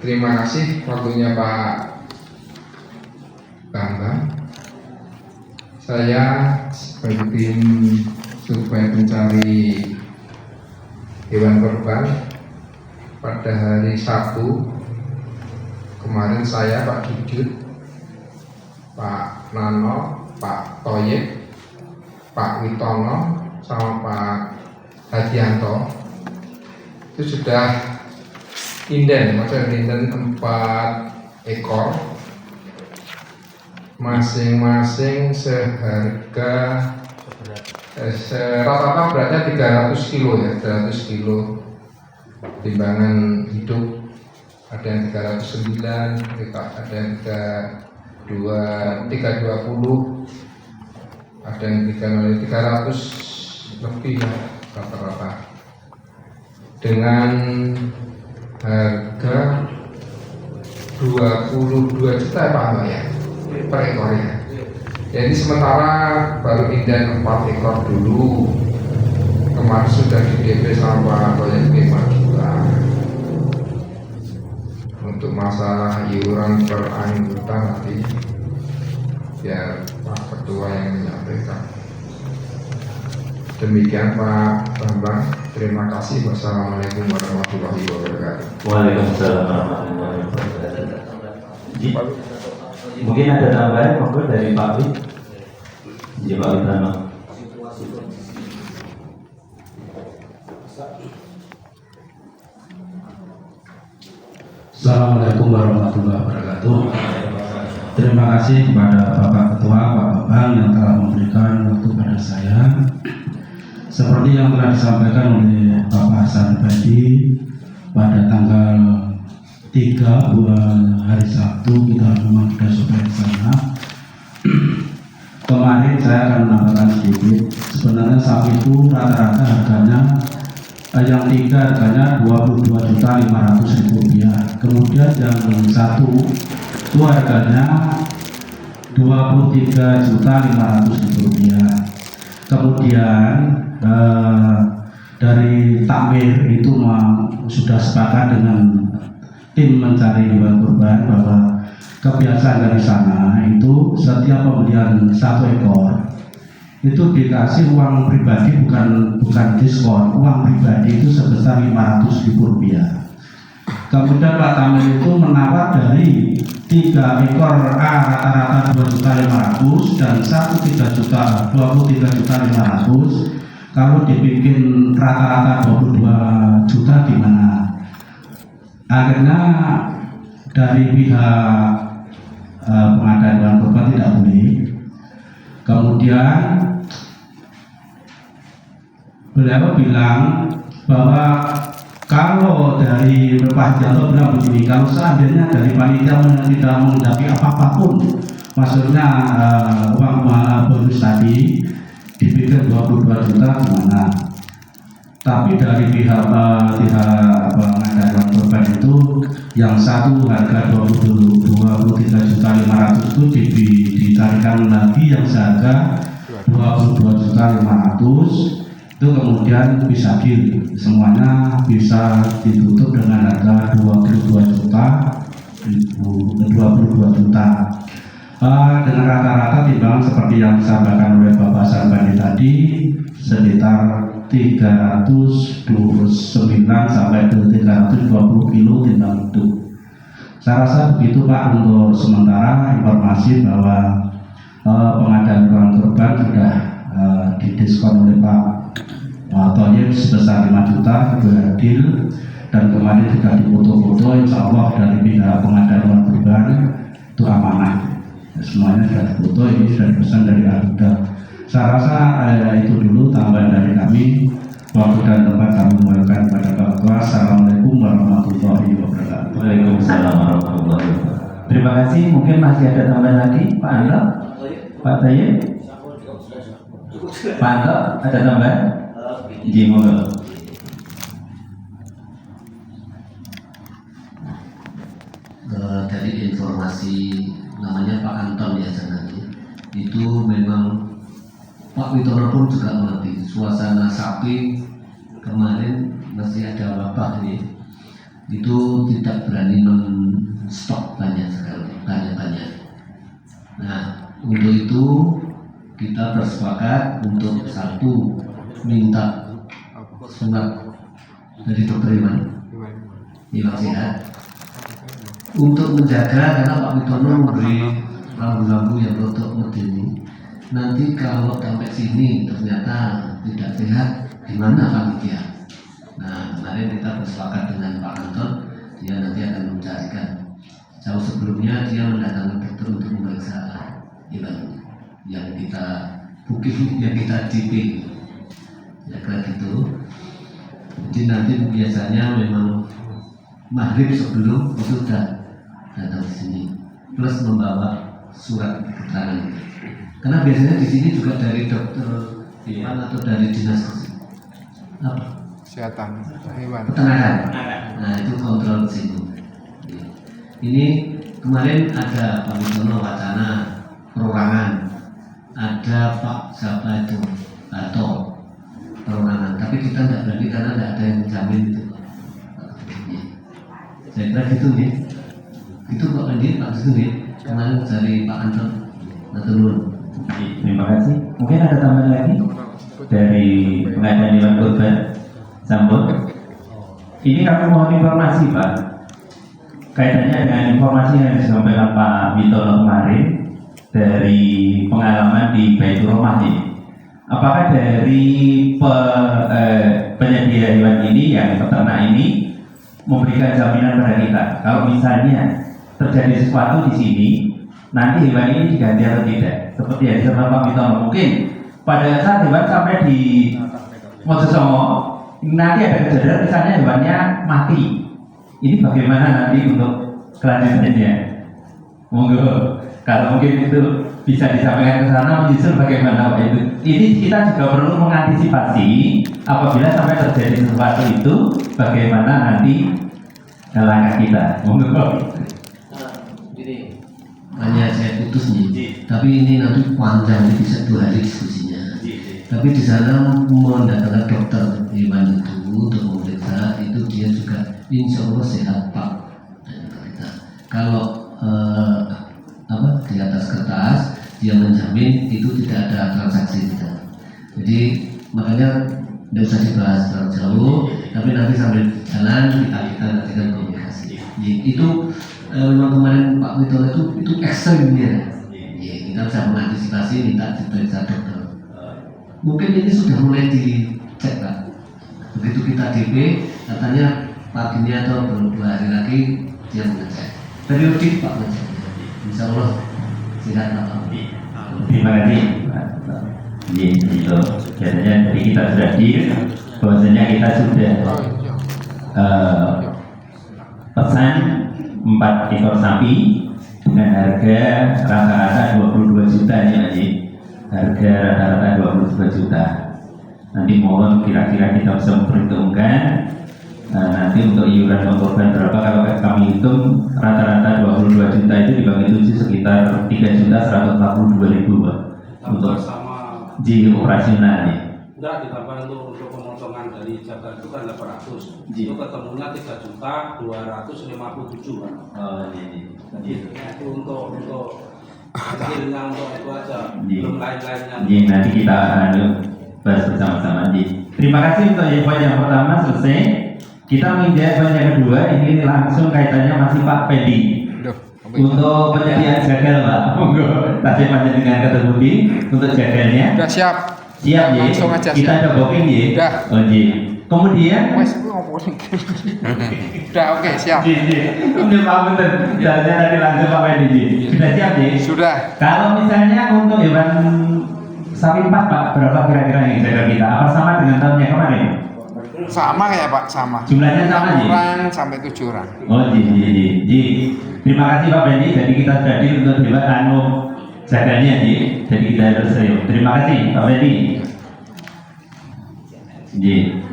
Terima kasih waktunya Pak Bambang. Saya sebagai tim survei pencari hewan korban pada hari Sabtu kemarin, saya Pak Jujut, Pak Nano, Pak Toyib, Pak Witono, sama Pak Hadianto itu sudah inden 4 ekor, masing-masing seharga rata-rata beratnya 300 kilo ya, 300 kilo. Timbangan hidup ada yang 309, ada yang 320, ada yang 300 lebih ya, rata-rata, dengan harga 22 juta Pak Mbak ya per ekornya. Jadi sementara baru inden 4 ekor dulu, kemarin sudah di DP sama proyek 5 juta. Untuk masalah iuran per anggota nanti biar Pak Ketua yang menyampaikan. Demikian Pak Bambang, terima kasih. Wassalamualaikum warahmatullahi wabarakatuh. Waalaikumsalam warahmatullahi wabarakatuh. Mungkin ada tambahan monggo dari Pak Wid. Iya Pak Witrano. Assalamualaikum warahmatullahi wabarakatuh. Terima kasih kepada Bapak Ketua, Pak Bambang yang telah memberikan waktu pada saya. Seperti yang telah disampaikan oleh Bapak Hasan tadi, pada tanggal 3 bulan hari Sabtu kita memang sudah sampai ke sana. Kemarin saya akan menambahkan sedikit. Sebenarnya sapi itu rata-rata harganya yang 3 harganya Rp22.500.000. Kemudian yang 1 itu harganya Rp23.500.000. Kemudian dari takmir itu sudah sepakat dengan tim mencari hewan kurban bahwa kebiasaan dari sana itu setiap pembelian 1 ekor itu dikasih uang pribadi, bukan diskon, uang pribadi itu sebesar Rp500.000. Kemudian Pak Tamir itu menawar dari 3 ekor A rata-rata Rp2.500.000 dan 1 Rp23.500.000. Kalau dibikin rata-rata 22 juta gimana? Akhirnya dari pihak pengadaan hewan kurban tidak boleh. Kemudian beliau bilang bahwa kalau dari Pak Janto bilang begini, kalau seandainya dari panitia tidak menghadapi apapun, maksudnya uang bonus tadi dibikin 22 juta gimana? Tapi dari pihak pengadaan hewan kurban itu yang 1 harga 23.500.000 itu dicarikan lagi yang seharga 22.500.000 itu kemudian bisa semuanya bisa ditutup dengan harga 22 juta. Dengan rata-rata timbangan seperti yang disampaikan oleh Bapak Sambani tadi sekitar 309 sampai 320 kilo timbangan itu. Saya rasa begitu Pak untuk sementara informasi bahwa pengadaan hewan kurban sudah didiskon oleh Pak Toyib sebesar 5 juta, itu adil, dan kemarin juga dipoto-foto, insya Allah dari pihak pengadaan hewan kurban itu amanah. Semuanya sudah difoto, ini sudah dipesan dari Aruda. Saya rasa itu dulu tambahan dari kami. Waktu dan tempat kami kembalikan kepada Pak Ketua. Assalamualaikum warahmatullahi wabarakatuh. Waalaikumsalam warahmatullahi wabarakatuh. Terima kasih. Mungkin masih ada tambahan lagi, Pak Anto, Pak Tayyib, Pak Anto, ada tambahan? Di mobil. Dari informasi namanya Pak Anton ya Janani, itu memang Pak Witono pun juga mengerti suasana sapi kemarin masih ada wabah ini. itu tidak berani men-stok banyak sekali, banyak. Nah, untuk itu kita bersepakat untuk satu minta surat dari dokter Iwan Sehat untuk menjaga, karena Pak Witono memberi rambu-rambu yang rotok medeni. Nanti kalau sampai sini ternyata tidak sehat, gimana panitia? Nah, kemarin kita bersepakat dengan Pak Anton, dia nanti akan mencarikan. Jauh sebelumnya dia mendatangi dokter untuk memeriksa Iwan yang kita booking, yang kita DP, ya kira gitu. Jadi nanti biasanya memang maghrib sebelum itu sudah datang di sini, plus membawa surat keterangan. Karena biasanya di sini juga dari dokter Iwan atau dari dinas Kesehatan hewan. peternakan. Nah, itu kontrol di sini. Ini kemarin ada Pak Witono wacana perorangan, ada Pak siapa itu atau perorangan, tapi kita tidak berani karena tidak ada yang jamin itu. Saya kira gitu nih. Itu Pak Andi, Pak Situ nih. Kemarin dari Pak Anton Natulun. Terima kasih. Mungkin ada tambahan lagi dari pengadaan hewan kurban Sambut. Ini kami mohon informasi Pak, kaitannya dengan informasi yang disampaikan Pak Witono kemarin dari pengalaman di Baitur Rahmah ini. Apakah dari penyedia hewan ini, yang peternak ini, memberikan jaminan pada kita kalau misalnya terjadi sesuatu di sini, nanti hewan ini diganti atau tidak? Seperti yang disampaikan Pak Witono, mungkin pada saat hewan sampai di Mojosongo, nanti ada kejadian misalnya hewannya mati. Ini bagaimana nanti untuk kelanjutannya? Monggo, kalau mungkin itu bisa disampaikan ke sana, menyusul bagaimana Pak itu. Ini kita juga perlu mengantisipasi apabila sampai terjadi sesuatu itu, bagaimana nanti langkah kita. Monggo. Ini hanya saya putus nih, tapi ini nanti panjang, ini bisa 2 hari diskusinya. Tapi di sana mendatangkan dokter hewan itu untuk memeriksa, itu dia juga insya Allah sehat Pak. Kalau di atas kertas dia menjamin itu tidak ada transaksi kita. Jadi makanya tidak usah dibahas terlalu jauh, tapi nanti sambil jalan kita nantikan komunikasi. Itu memang kemarin Pak Witono itu ekstrimnya. Kita bisa mengantisipasi minta diperiksa dokter. Mungkin ini sudah mulai dicek Pak. Begitu kita DP, katanya paginya atau 2 hari lagi dia mengecek. Periodik Pak ngecek. Insya Allah sehat Pak. Terima kasih. Itu biasanya dari kita sudah bahwasanya kita sudah pesan 4 ekor sapi dengan harga rata-rata 22 juta ya Haji. Harga rata-rata 22 juta. Nanti mohon kira-kira kita bisa memperhitungkan nanti untuk iuran korban berapa. Kalau kami hitung rata-rata 22 juta itu dibagi 7 sekitar 3.142.000 Pak. Untuk di operasional nih. Enggak, ditambah untuk pemotongan dari jaga itu kan 800. Itu ketemunya 3.257.000 kan. Oh iya. Itu untuk hasilnya untuk itu aja. Belum lain-lainnya. Iya, nanti kita bahas bersama-sama. Terima kasih untuk poin yang pertama selesai. Kita menginjak poin yang kedua, ini langsung kaitannya masih Pak Fendi. Untuk penyediaan jagal Pak, monggo tasih panjenengan ketebudi untuk jagalnya. Udah siap. Siap ya. Langsung aja Kita siap. ada booking ya. Udah. Oh iya. Kemudian udah oke siap. Ini Pak Benten, jalannya tadi langsung Pak Fendi. Sudah siap ya? Sudah. Kalau misalnya untuk hewan sapi 4 Pak, berapa kira-kira yang jaga kita? Apa sama dengan tahunnya kemarin? Sama ya Pak, sama. Jumlahnya sama ya? 6 orang sampai 7 orang. Oh ji. Terima kasih Pak Fendi. Jadi kita sudah deal untuk hewan jaganya ji. Jadi kita harus serius. Terima kasih Pak Fendi. Ji.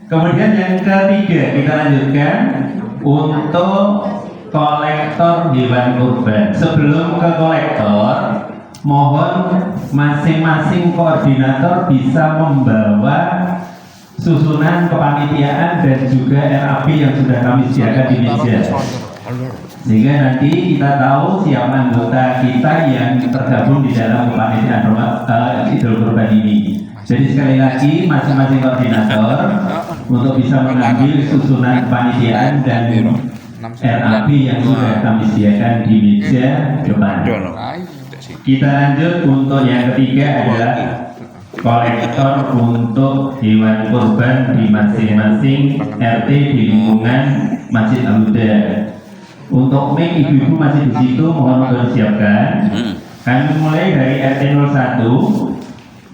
Kemudian yang ketiga kita lanjutkan untuk kolektor hewan kurban. Sebelum ke kolektor, mohon masing-masing koordinator bisa membawa susunan kepanitiaan dan juga RAP yang sudah kami sediakan di meja. Sehingga nanti kita tahu siapa anggota kita yang tergabung di dalam kepanitiaan Idul Kurban ini. Jadi sekali lagi masing-masing koordinator untuk bisa mengambil susunan kepanitiaan dan RAP yang sudah kami sediakan di meja depan. Kita lanjut untuk yang ketiga adalah kolektor untuk hewan kurban di masing-masing RT di lingkungan Masjid Al-Huda. Untuk mic ibu-ibu masih di situ, mohon untuk disiapkan. Kami mulai dari RT 01,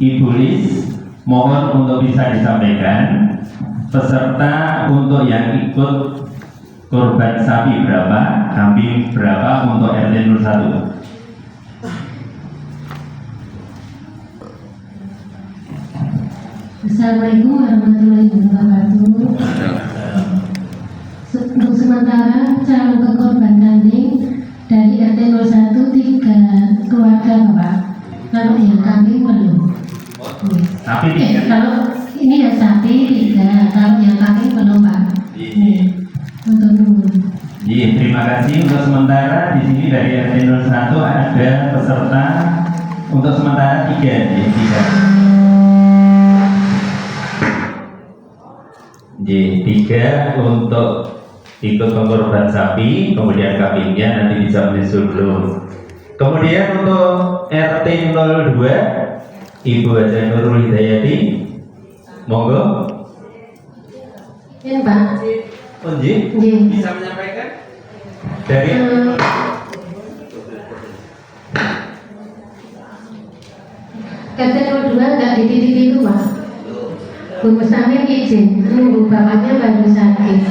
Ibu Lis, mohon untuk bisa disampaikan peserta untuk yang ikut kurban sapi berapa, kambing berapa untuk RT 01. Assalamualaikum warahmatullahi wabarakatuh. Untuk sementara calon korban kambing dari RT 01 3 keluarga Bapak. Kalau yang kambing belum. Sapi tiga. Kalau ini ya sapi 3, kalau yang kambing belum Pak. Untuk dulu. Terima kasih. Untuk sementara di sini dari RT 01 ada peserta untuk sementara 3. Tiga untuk ikut pengorban sapi, kemudian kambingnya nanti bisa menyusul dulu. Kemudian untuk RT 02 Ibu Haja Nurul Hidayati, monggo. Ya Pak. Bisa menyampaikan dari RT 02 nggak di titik itu Pak. Bu Mustamir izin nunggu bapaknya baru sakit.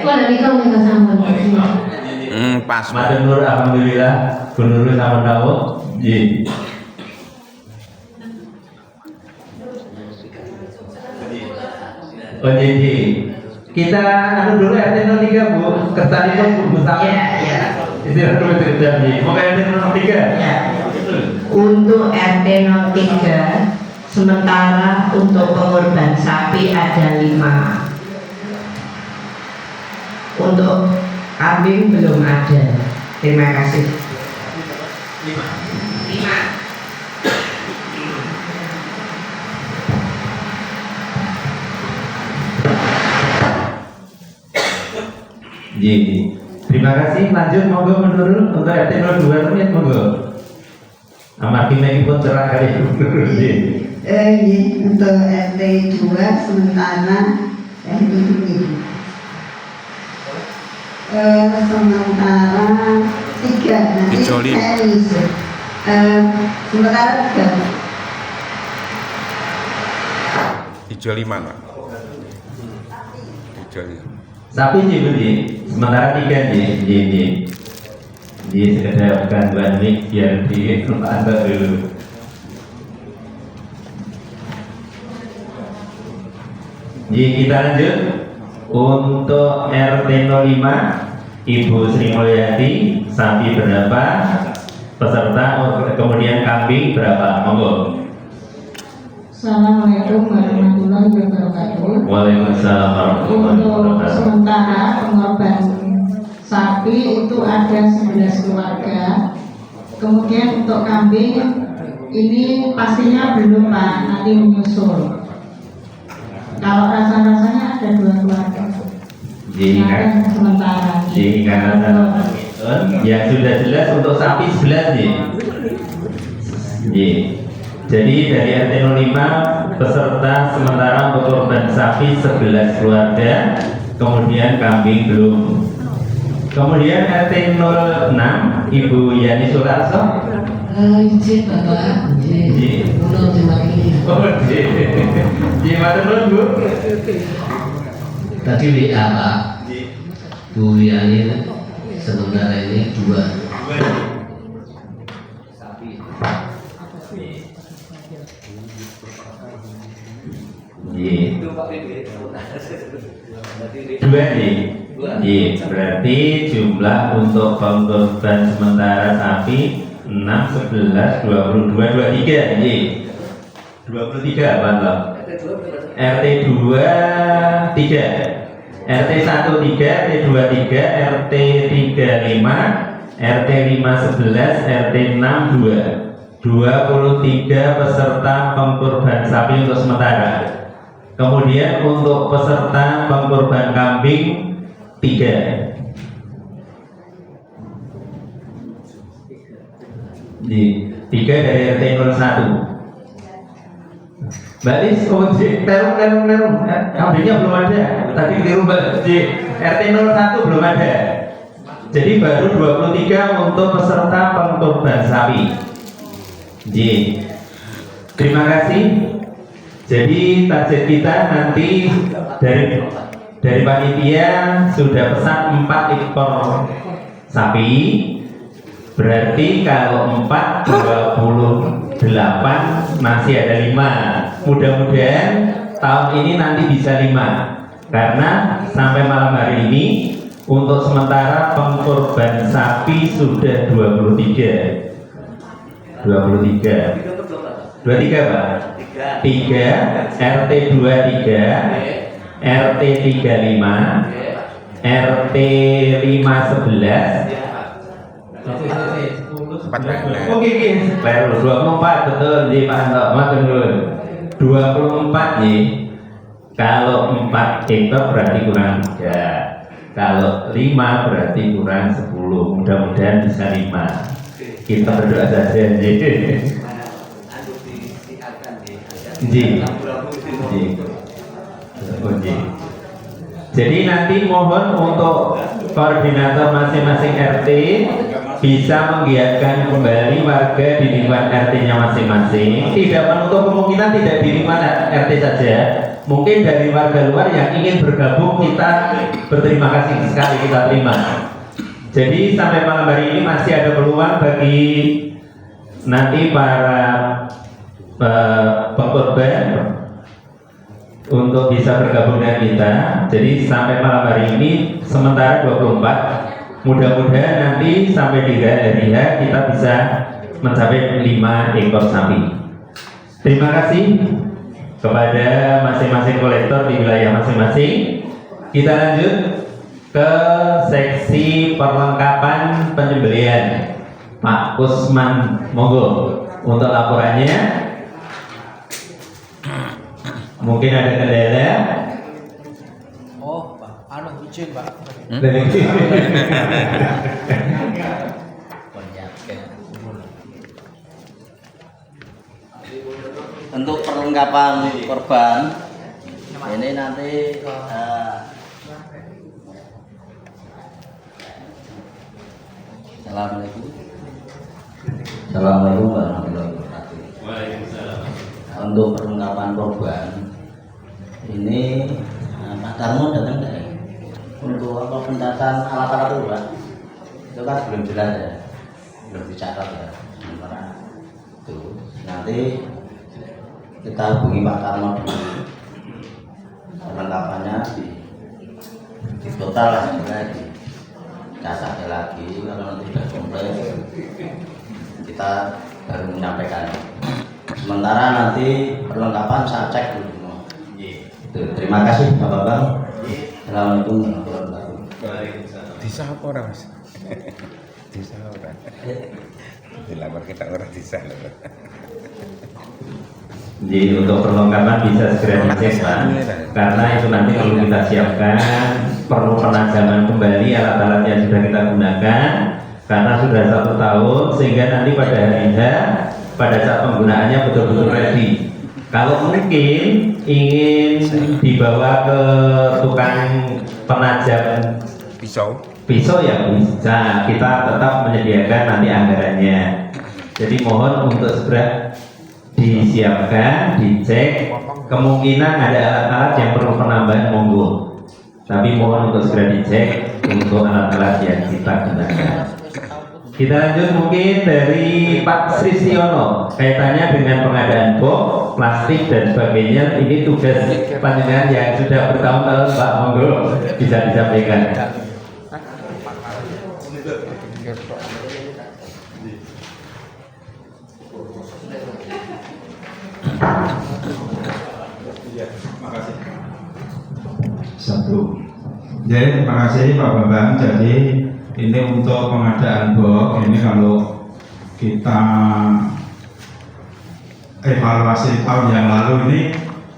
Nanti kau nggak sambung. Pas. Matur Nur, alhamdulillah, Bu Nurul sama Dawud. Kita dulu RT 03 Bu, kesannya Bu Mustamir. Iya. Istilah dulu cerita nih. Mau RT 03? Ya. Untuk RT 03 sementara untuk pengorban sapi ada 5. Untuk kambing belum ada. Terima kasih. 5. Terima kasih. Lanjut monggo menurut untuk RT 02 menit monggo. Amarti lagi pun cerah kali Untuk RT 2 sementara sementara 3 nanti saya isi sementara 3 Hijau 5 Pak. Hijau 5. Sapi beli sementara 3 sekedar gangguan mic biar diantar dulu. Kita lanjut untuk RT 05 Ibu Sri Mulyati, sapi berapa, peserta kemudian kambing berapa, monggo. Assalamualaikum warahmatullahi wabarakatuh. Waalaikumsalam warahmatullahi Untuk wabarakatuh. sementara pengorban sapi itu ada 11 keluarga. Kemudian untuk kambing ini pastinya belum Pak, nanti menyusul. Kalau rasa-rasanya ada 2 keluarga. Yang sementara. Ya sudah jelas untuk sapi 11 nih. Jadi dari RT 05 peserta sementara untuk korban sapi 11 keluarga, kemudian kambing belum. Kemudian RT 06 Ibu Yani Sularso. Izin Bapak. Belum terima kasih. Gimana Bu? Tadi WA Pak, Bu Yani sementara ini 2. Dua nih. Berarti jumlah untuk korban sementara sapi 6, 11, 22, 23 23 apa toh? RT 2 3, RT 1 3, RT 2 3, RT 3 5, RT 5 11, RT 6 2. 23 peserta pengkurban sapi untuk sementara. Kemudian untuk peserta pengkurban kambing 3. Di 3 dari RT 01. Mbak Lis, terung. Kambingnya belum ada. Tadi keliru Mbak. Di RT 01 belum ada. Jadi baru 23 untuk peserta pengkurban sapi. Ji. Terima kasih. Jadi target kita nanti dari panitia sudah pesan 4 ekor sapi. Berarti kalau 4 28 masih ada 5. Mudah-mudahan tahun ini nanti bisa 5. Karena sampai malam hari ini untuk sementara pengkorban sapi sudah 23. 23 Pak. 3 RT 23, RT 35, RT 511. Oke, baru 24 betul di Pak Anto. Matur nuwun. 24 nih. Kalau 4 ekor berarti kurang 3. Kalau 5 berarti kurang 10. Mudah-mudahan bisa 5. Kita berdoa saja Jadi nanti mohon untuk koordinator masing-masing RT bisa menggiatkan kembali warga di lingkungan RT-nya masing-masing. Tidak menutup kemungkinan tidak di lingkungan RT saja. Mungkin dari warga luar yang ingin bergabung, kita berterima kasih sekali, kita terima. Jadi sampai malam hari ini masih ada peluang bagi nanti para pengkorban untuk bisa bergabung dengan kita. Jadi sampai malam hari ini sementara 24. Mudah-mudahan nanti sampai di hari H kita bisa mencapai 5 ekor sapi. Terima kasih kepada masing-masing kolektor di wilayah masing-masing. Kita lanjut ke seksi perlengkapan penyembelihan. Pak Kusman, monggo untuk laporannya. Mungkin ada kendala. Oh, Pak, izin Pak. Untuk perlengkapan korban ini nanti Assalamualaikum warahmatullahi wabarakatuh. Untuk perlengkapan korban ini Pak Darmo datang nggak ya? Untuk apa pencataan alat-alat itu Pak? Itu kan belum jelas ya, belum dicatat ya. Sementara itu nanti kita hubungi Pak Darmo dulu, perlengkapannya di total lah, catatnya lagi. Kalau nanti sudah komplit kita baru menyampaikan. Sementara nanti perlengkapan saya cek dulu. Terima kasih Bapak-Bapak. Assalamualaikum warahmatullahi wabarakatuh. Disa apa orang Mas? Disa orang. Dilamar kita orang disa. Jadi untuk perlengkapan bisa segera dicek Pak, karena itu nanti perlu kita siapkan, perlu penajaman kembali alat-alat yang sudah kita gunakan, karena sudah 1 tahun, sehingga nanti pada hari H, pada saat penggunaannya betul-betul ready. Kalau mungkin ingin dibawa ke tukang penajam pisau ya bisa, kita tetap menyediakan nanti anggarannya. Jadi mohon untuk segera disiapkan, dicek. Kemungkinan ada alat-alat yang perlu penambahan, monggo. Tapi mohon untuk segera dicek untuk alat-alat yang kita gunakan. Kita lanjut mungkin dari Pak Sristiono, kaitannya dengan pengadaan box, plastik dan sebagainya. Ini tugas panjenengan yang sudah bertahun-tahun Pak, monggo bisa disampaikan. Satu. Jadi terima kasih Pak Bambang. Jadi ini untuk pengadaan box ini kalau kita evaluasi tahun yang lalu ini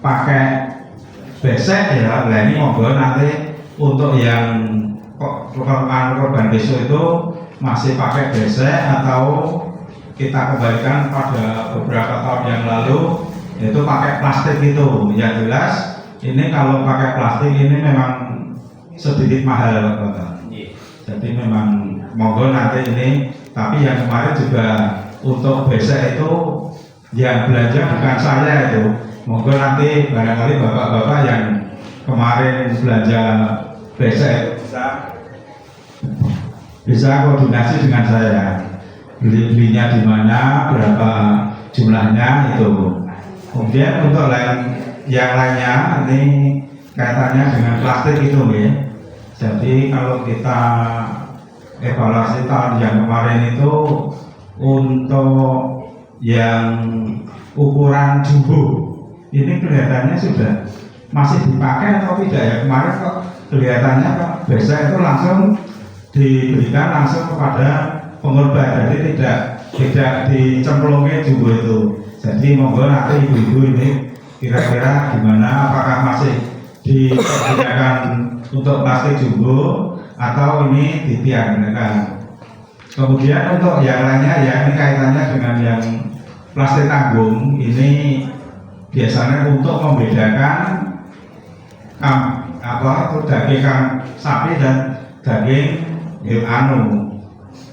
pakai besek ya. Nah ini monggo nanti untuk yang korban besok itu masih pakai besek atau kita kembalikan pada beberapa tahun yang lalu itu pakai plastik itu. Yang jelas ini kalau pakai plastik ini memang sedikit mahal Bapak. Jadi memang monggo nanti ini, tapi yang kemarin juga untuk besek itu yang belanja bukan saya itu. Monggo nanti barangkali bapak-bapak yang kemarin belanja besek bisa koordinasi dengan saya, belinya di mana, berapa jumlahnya itu. Kemudian untuk yang lainnya ini kaitannya dengan plastik itu ya. Jadi kalau kita evaluasi tahun yang kemarin itu untuk yang ukuran jumbo ini kelihatannya sudah masih dipakai atau tidak ya. Kemarin kok kelihatannya kok biasa itu langsung diberikan langsung kepada pengorban, jadi tidak dicemplungin jumbo itu. Jadi monggo nanti ibu-ibu ini kira-kira gimana, apakah masih disediakan untuk plastik jumbo atau ini ditiadakan. Kemudian untuk yang lainnya ya, ini kaitannya dengan yang plastik tanggung ini biasanya untuk membedakan daging sapi dan daging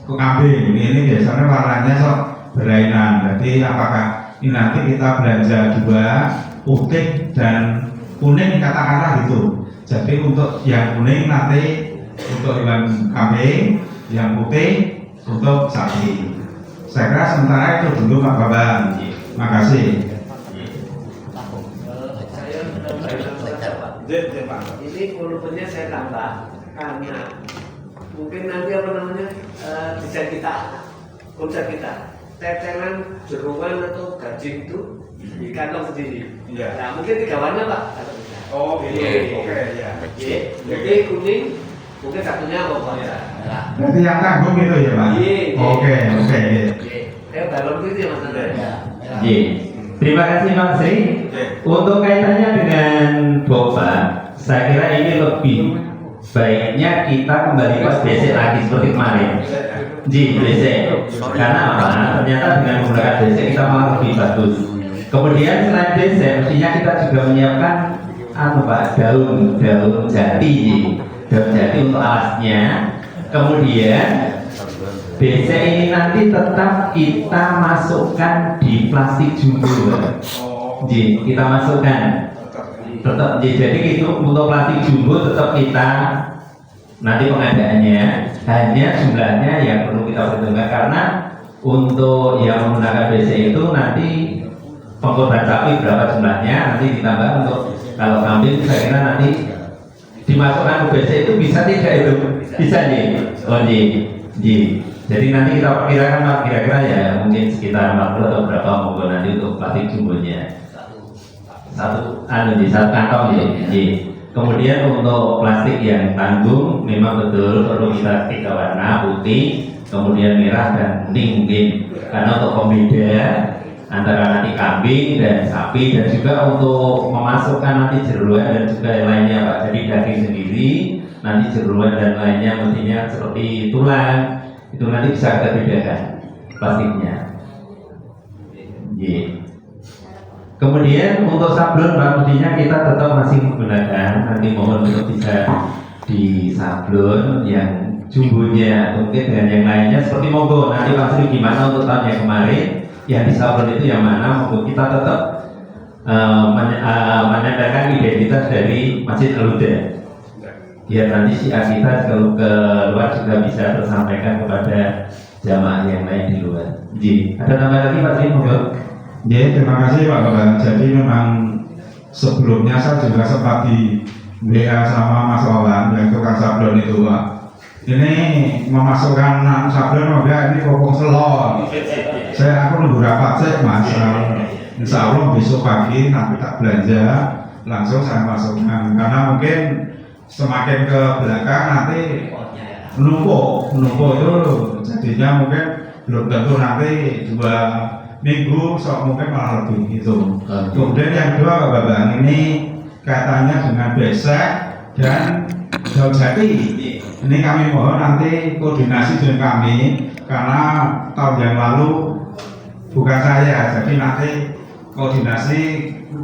kambing. Ini biasanya warnanya sok berlainan. Jadi apakah ini nanti kita belanja dua, putih dan kuning katakanlah gitu. Jadi untuk yang kuning nanti untuk hewan kambing, yang putih untuk sapi. Saya kira sementara itu dulu Pak Bambang. Makasih. Ini volumenya saya tambah karena mungkin nanti desain kita, konsep kita, tetelan, jeruan atau gaji itu di kantong sendiri. Nah mungkin 3 warna Pak. Oh iya, oke ya. Jadi kuning, mungkin satunya apa ya? Berarti yang tanggung itu ya Pak? Oke. Balon itu ya Mas Andre. Terima kasih Mas Sri. Untuk kaitannya dengan boba, saya kira ini lebih baiknya kita kembali ke basic lagi seperti kemarin. Basic. Karena apa? Ternyata dengan menggunakan basic kita malah lebih bagus. Kemudian selain basic, mestinya kita juga menyiapkan daun jati untuk alasnya. Kemudian BC ini nanti tetap kita masukkan di plastik jumbo. Kita masukkan tetap. Jadi itu untuk plastik jumbo tetap kita nanti pengadaannya hanya jumlahnya yang perlu kita perhitungkan, karena untuk yang menggunakan BC itu nanti pengorban sapi berapa jumlahnya nanti ditambah. Untuk kalau kambing saya kira nanti dimasukkan ke BC itu bisa tidak itu? Bisa Jadi nanti kita perkirakan Pak, kira-kira ya mungkin sekitar 40 atau berapa monggo nanti untuk plastik jumbonya. Satu kantong Kemudian untuk plastik yang tanggung memang betul perlu kita 3 warna, putih, kemudian merah dan kuning mungkin. Karena untuk pembeda antara nanti kambing dan sapi, dan juga untuk memasukkan nanti jeruan dan juga yang lainnya Pak. Jadi daging sendiri, nanti jeruan dan lainnya mestinya seperti tulang. Itu nanti bisa kita bedakan plastiknya. Kemudian untuk sablon Pak, mestinya kita tetap masih menggunakan, nanti mohon untuk bisa di sablon yang jumbonya mungkin dengan yang lainnya seperti monggo. Nanti Pak Sri gimana untuk tahun yang kemarin yang di sablon itu yang mana, monggo kita tetap menandakan identitas dari Masjid Al-Huda. Biar nanti syiar kita kalau keluar juga bisa tersampaikan kepada jamaah yang lain di luar. Ada tambah lagi Pak Sri? Terima kasih Pak Bambang. Jadi memang sebelumnya saya juga sempat di WA sama Mas Wawan yang tukang sablon itu Pak. Ini memasukkan sablon ini pokok selon. Aku nunggu rapat sih Mas. Insya Allah besok pagi nanti tak belanja langsung saya masukkan, karena mungkin semakin ke belakang nanti menumpuk itu jadinya mungkin belum tentu nanti 2 minggu, mungkin malah lebih gitu. Kemudian yang kedua Pak Bambang, ini kaitannya dengan besek dan daun jati. Ini kami mohon nanti koordinasi dengan kami, karena tahun yang lalu bukan saya, jadi nanti koordinasi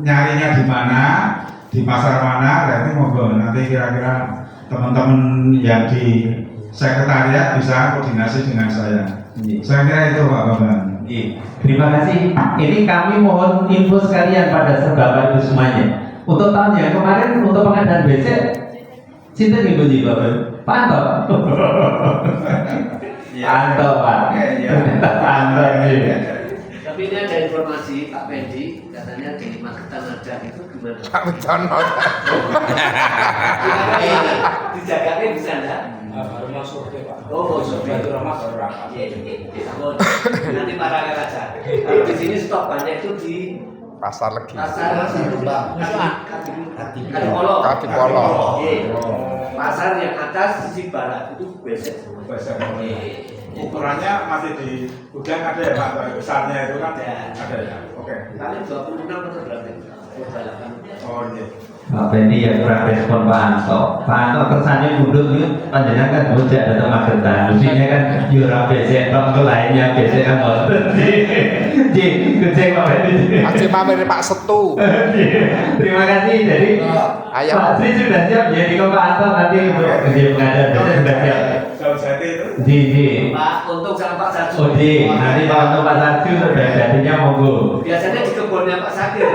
nyarinya di mana, di pasar mana, berarti monggo nanti kira-kira teman-teman yang di sekretariat bisa koordinasi dengan saya. Saya kira itu Pak Bambang. Terima kasih. Ini kami mohon info sekalian pada Bapak Ibu semuanya. Untuk tahun yang kemarin untuk pengadaan besek, sinten Ibu Ji Bapak? Pak Anto. Anto Pak. Anto ini. Tapi ini ada informasi Pak Pendi, katanya di Magetan ada, itu gimana? Pak Wicono. Dijaganya bisa enggak? Baru masuk deh Pak. Oh, masuk. Baru ramah baru rapat. Nanti paralel aja. Kalau di sini stok banyak itu di Pasar Legi. pasar Kadipolo. Kadipolo. Pasar yang atas sisi barat itu besek. Ukurannya masih di gudang ada ya Pak, besarnya itu kan ada ya. Oke. Kali 26 atau berapa? Oh iya. Pak Bendi ya kurang respon Pak Anto. Pak Anto kesannya mundur itu panjenengan kan bocah datang Magetan. Mestinya kan yura besek, waktu lainnya besek kan ngoten. Ji, kucing Pak Bendi. Aji mampir Pak Setu. Terima kasih. Jadi Ayam. Pak Sri sudah siap jadi ke Pak Anto nanti untuk kerja pengadaan besek sudah siap. Daun jati itu. Ji. Pak untuk sama Pak Sarju. Oh Ji, nanti Pak Anto Pak Sarju sudah jadinya monggo. Biasanya di kebunnya Pak Sakir.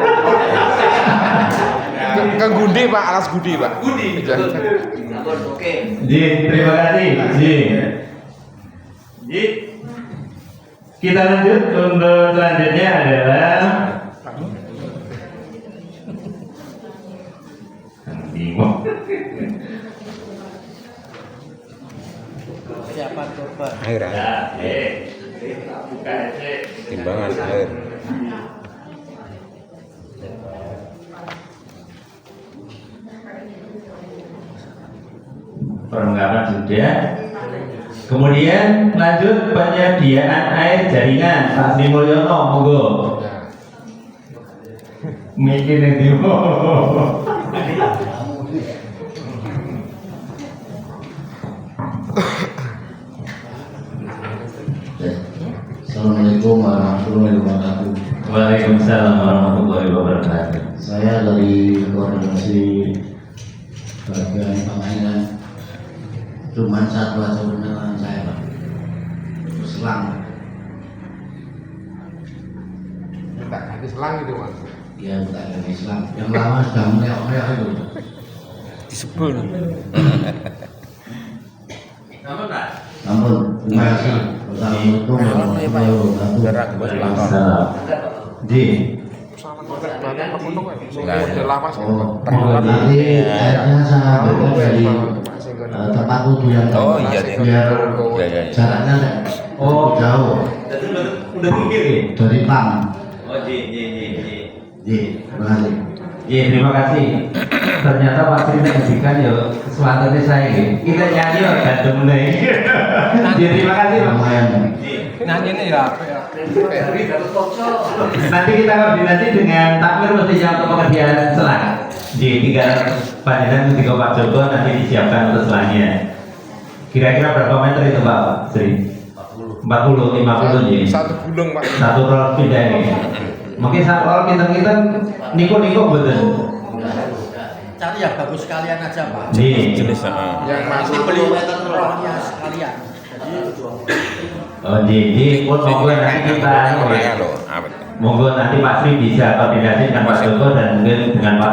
Ke Gundi Pak, alas Gundi Pak. Budi. Oke. Ji, terima kasih. Ji. Kita lanjut untuk selanjutnya adalah bingung. Siapa coba? Air, Ya, buka aja. timbangan air. Perlengkapan sudah. Kemudian lanjut penyediaan air jaringan Pak Sri Mulyono, monggo. Mikir nanti. Assalamualaikum warahmatullahi wabarakatuh. Waalaikumsalam warahmatullahi wabarakatuh. Saya dari koordinasi bagian pengairan. Cuman satu aja kenalan saya Pak. Selang. Minta ganti selang gitu Mas. Ya bukan dari Islam. Yang lama sudah mereok-reok itu. Disebul. Ampun, terima kasih. Assalamualaikum warahmatullahi wabarakatuh. Waalaikumsalam. Ji, Model lawas Oh, nanti airnya saya ambil dari tempat wudhu yang Oh, iya, iya. biar Iya. jaraknya tidak jauh udah mikir ya? dari PAM. Oh, Ji. Terima kasih. Iya, terima kasih. Ternyata Pak Sri menyajikan ya sesuatu saya ya. Kita nyanyi ya gandum nih. Jadi terima kasih Pak. Lumayan. Nyanyi ini ya. Nanti kita koordinasi dengan takmir mestinya untuk pengerjaan selang. Di 3 panjenengan ketika Pak Joko nanti disiapkan untuk selangnya. Kira-kira berapa meter itu Pak Sri? 40, 50 ya. Satu gulung Pak. Satu roll pindah ini. Mungkin satu roll kita niko betul. Cari yang bagus sekalian aja Pak. Nih. Jenis Yang masuk Beli rohnya sekalian. Oh, jadi monggo nanti kita monggo nanti Pak Sri bisa koordinasi dengan Pak Joko dan mungkin dengan Pak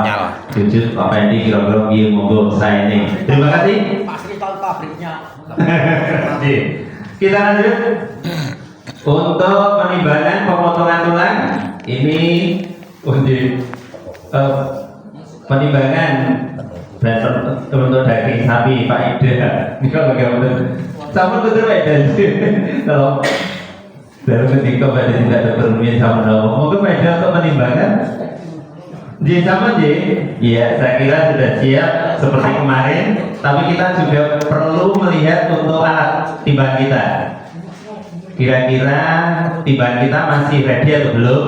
Jujut, Pak Pendi, kira-kira monggo saya ini. Terima kasih. Pak Sri tahu pabriknya. Kita lanjut untuk penimbangan pemotongan tulang ini penimbangan untuk daging sapi Pak Ida. Ini kalau bagaimana? Sama betul Pak Ida. Kalau dalam ketika Pak Ida tidak ada perlunya sama nama, mungkin Pak Ida untuk penimbangan. Di sama J, ya saya kira sudah siap seperti kemarin, tapi kita juga perlu melihat untuk alat timbang kita. Kira-kira timbang kita masih ready atau belum?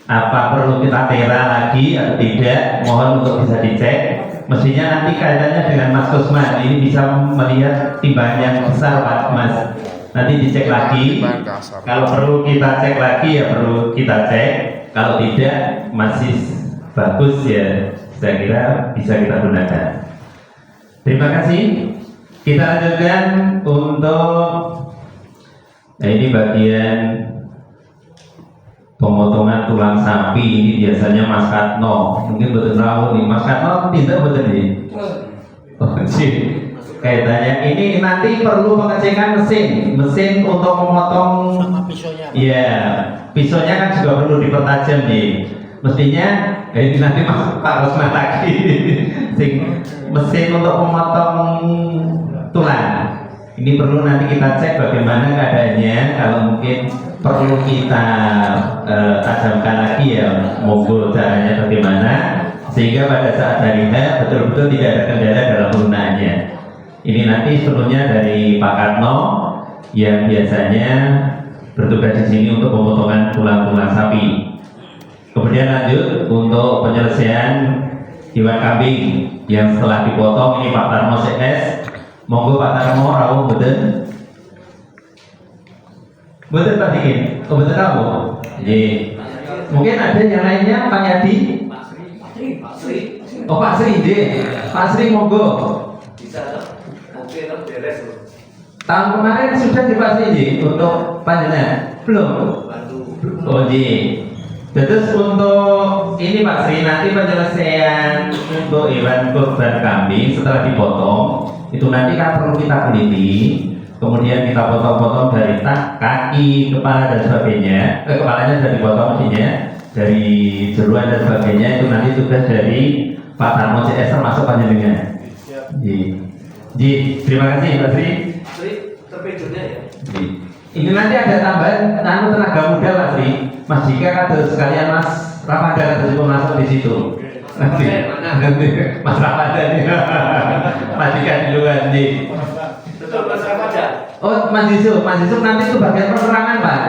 Apa perlu kita tera lagi atau tidak? Mohon untuk bisa dicek. Mestinya nanti kaitannya dengan Mas Kusman, ini bisa melihat timbang yang besar Pak Mas. Nanti dicek lagi. Kalau perlu kita cek lagi ya perlu kita cek. Kalau tidak masih bagus ya, saya kira bisa kita gunakan. Terima kasih. Kita lanjutkan untuk ini bagian pemotongan tulang sapi. Ini biasanya Mas Katno. Mungkin betul tahu nih Mas Katno tidak betul nih. Oh, kaitannya ini nanti perlu pengecekan mesin untuk memotong sama pisaunya. Iya, pisaunya kan juga perlu dipertajam nih. Mestinya ini nanti Pak Rosman lagi mesin untuk memotong tulang. Ini perlu nanti kita cek bagaimana keadaannya. Kalau mungkin perlu kita tajamkan lagi ya, monggo caranya bagaimana sehingga pada saat hari H betul-betul tidak ada kendala dalam penggunaannya. Ini nanti seluruhnya dari Pak Katno yang biasanya bertugas di sini untuk pemotongan tulang-tulang sapi. Kemudian lanjut untuk penyelesaian hewan kambing yang setelah dipotong, ini Pak Tarmo CS. Monggo Pak Tarmo rawuh betul. Betul Pak Dikin? Oh betul kamu? Jadi mungkin ada yang lainnya Pak Yadi? Pak Sri. Oh Pak Sri, Pak Sri monggo. Bisa. Tahun kemarin sudah dipasih untuk panjenengan belum? Oh terus untuk ini Pak Sri, nanti penyelesaian untuk hewan kurban kambing setelah dipotong itu nanti kan perlu kita kuliti, kemudian kita potong-potong dari kaki, kepala dan sebagainya. Kepalanya sudah dipotong, maksudnya dari jeruan dan sebagainya. Itu nanti tugas dari Pak Tarmo CS masuk panjenengan. Terima kasih Pak Sri. Terpejutnya ya. Ini nanti ada tambahan tenaga muda Pak Sri. Mas Jika kados sekalian Mas Ramadan harus masuk di situ. Nanti Mas Ramadan ya. Mas Jika duluan nih. Betul Mas Ramadan. Oh Mas Yusuf nanti itu bagian penerangan Pak.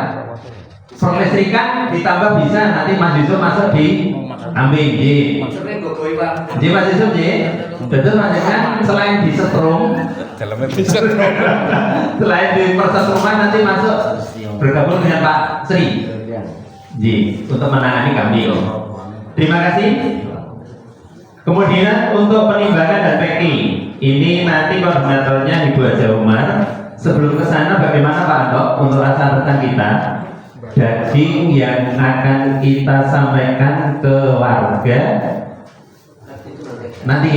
Perlistrikan ditambah bisa nanti Mas Yusuf masuk di kambing. Maksudnya gogoi Pak. Mas Yusuf betul Mas kan selain di setrum, selain di persetruman nanti masuk bergabung dengan Pak Sri. Untuk menangani kambing. Terima kasih. Kemudian untuk penimbangan dan packing, ini nanti koordinatornya Ibu Haja Umar. Sebelum ke sana bagaimana Pak Anto untuk rasa rekan kita daging yang akan kita sampaikan ke warga nanti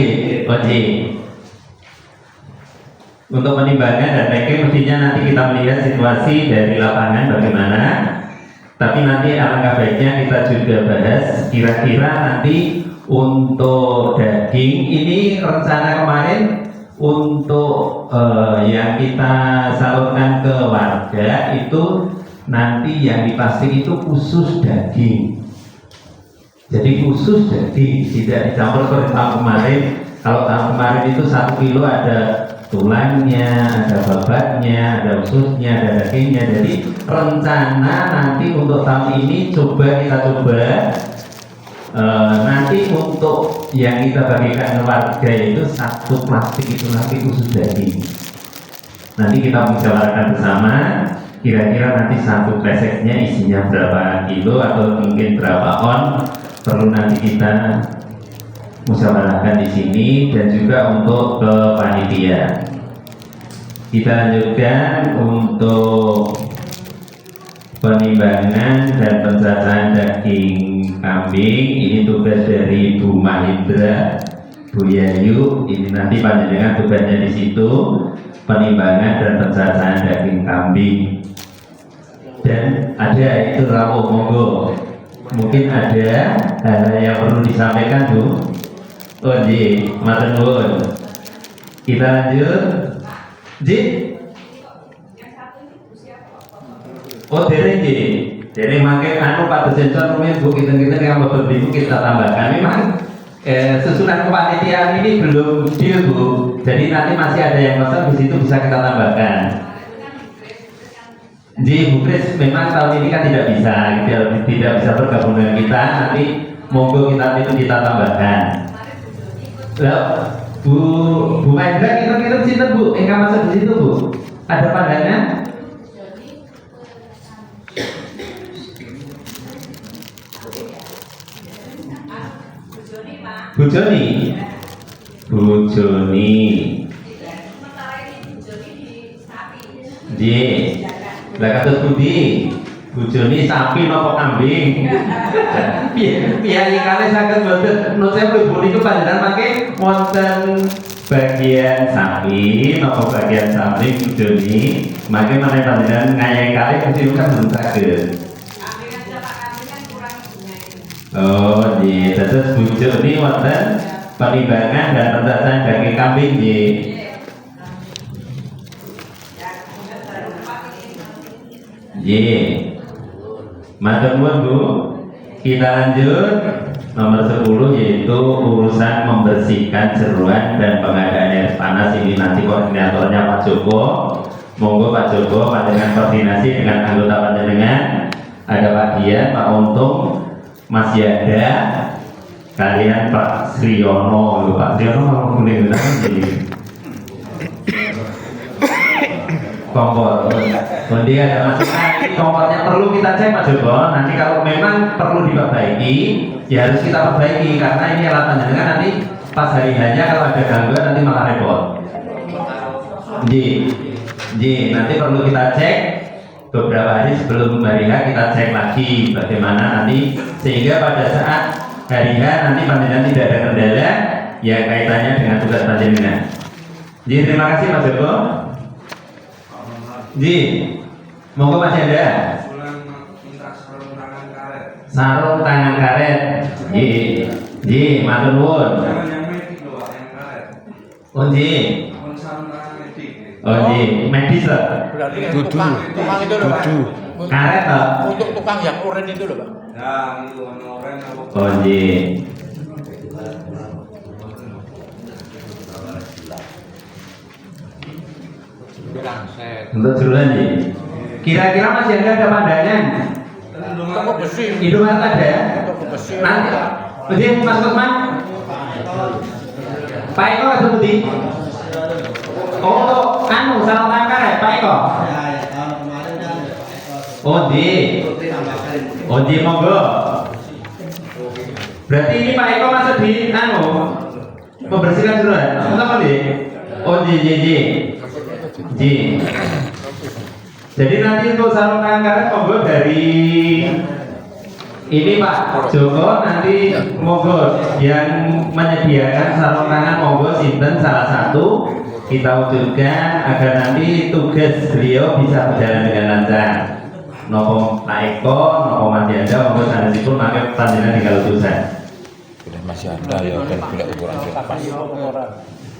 untuk penimbangan dan packing mestinya nanti kita melihat situasi dari lapangan bagaimana. Tapi nanti alangkah baiknya kita juga bahas kira-kira nanti untuk daging ini rencana kemarin untuk yang kita salurkan ke warga itu nanti yang dipastik itu khusus daging. Jadi khusus daging, tidak dicampur seperti tahun kemarin. Kalau tahun kemarin itu 1 kilo ada tulangnya, ada babatnya, ada ususnya, ada dagingnya. Jadi rencana nanti untuk tahun ini kita coba nanti untuk yang kita bagikan ke warga itu 1 plastik itu nanti khusus daging. Nanti kita musyawarahkan bersama kira-kira nanti 1 kreseknya isinya berapa kilo atau mungkin berapa on, perlu nanti kita musyawarahkan di sini dan juga untuk ke panitia. Kita lanjutkan untuk penimbangan dan pencacahan daging kambing. Ini tugas dari Bu Mahindra, Bu Yayu. Ini nanti panjenengan tugasnya di situ, penimbangan dan pencacahan daging kambing. Dan ada itu rawuh monggo. Mungkin ada hal yang perlu disampaikan Bu. Oh ji, matur nuwun. Kita lanjut. Ji. Oh dereng ji. Dereng mangke anu Pak Dosen rumit Bu kita yang betul-betul kita tambahkan. Memang susunan kepanitiaan ini belum deal Bu, jadi nanti masih ada yang pesan, di situ bisa kita tambahkan. Jadi Bu Kris memang tahun ini kan tidak bisa bergabung dengan kita, nanti monggo kita tambahkan. Lah, Bu Mahendra kira-kira cinta Bu, enggak masuk di situ Bu, ada pandangan? Bu Joni. Ji. Lah kados pundi? Bu Joni sapi napa kambing? Piye kali saged mboten nosep Bu niku panjenengan mangke wonten bagian sapi napa bagian sapi Bu Joni? Mangke menawi panjenengan ngayahi kali mesti kan mboten saged. Oh, di terus bujuk ini wonten penimbangan dan pentasan daging kambing di. Matur nuwun Bu. Kita lanjut nomor 10 yaitu urusan membersihkan jeruan dan pengadaan air panas. Ini nanti koordinatornya Pak Joko. Monggo Pak Joko panjenengan koordinasi dengan anggota panjenengan. Ada Pak Dian, Pak Untung, Mas Yada, kalian Pak Sriono, Pak Sriono mau kuning jadi kompor. Kemudian ada masukan, kompornya perlu kita cek Pak Joko. Nanti kalau memang perlu diperbaiki, ya harus kita perbaiki karena ini alat panjenengan nanti pas hari hanya kalau ada gangguan nanti malah repot. Nanti perlu kita cek. Beberapa hari sebelum hari H kita cek lagi bagaimana nanti sehingga pada saat hari H nanti panjenengan tidak ada kendala yang kaitannya dengan tugas panjenengan. Jadi terima kasih Mas Joko. Monggo Mas Yanda. Sarung tangan karet. Matur nuwun. Medis lah. Dudu. Karet lah. Untuk tukang yang oren itu loh Pak. Untuk jualan kira-kira Mas Yanda ada pandangan? Hidung ada ya? Nanti, Mas Kusman? Pak Eko ada budi? Oh, sarung tangan karet, Pak Eko? Monggo. Berarti ini Pak Eko masuk di membersihkan jeruan. Apa Jadi nanti untuk sarung tangan karet monggo dari ini Pak Joko, nanti monggo yang menyediakan sarung tangan monggo sinten salah satu kita wujudkan agar nanti tugas beliau bisa berjalan dengan lancar. Nopo Pak Eko, nopo Mas Yanda, monggo sanesipun maka panjenengan tinggal utusan. Sudah masih ada ya kan tidak ukuran pas.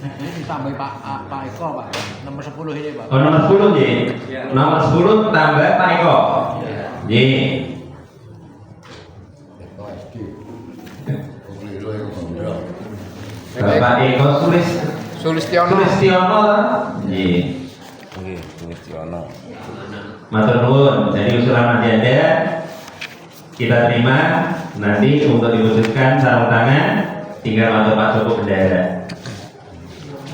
Ini tambah Pak Eko Pak, nomor 10 ini Pak. Oh nomor 10 ji. Nomor 10 tambah Pak Eko. Ji. Bapak Eko Sulistiono. Ji. Sulistiono. Matur nuwun. Jadi usulan Mas Yanda kita terima. Nanti untuk diwujudkan sarung tangan tinggal matur Pak Joko bendera.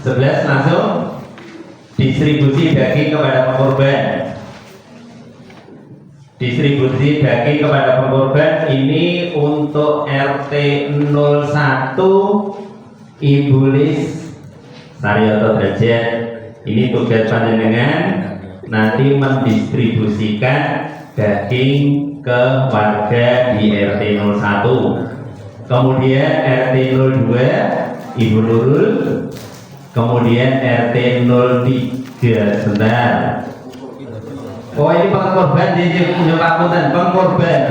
11 langsung distribusi daging kepada pengkorban. Distribusi daging kepada pengkorban ini untuk RT 01 Ibu Lis Saryoto Derajat. Ini tugas panjenengan nanti mendistribusikan daging ke warga di RT 01. Kemudian RT 02 Ibu Nurul. Kemudian RT 03 sebentar. Oh ini pengkorban pengkorban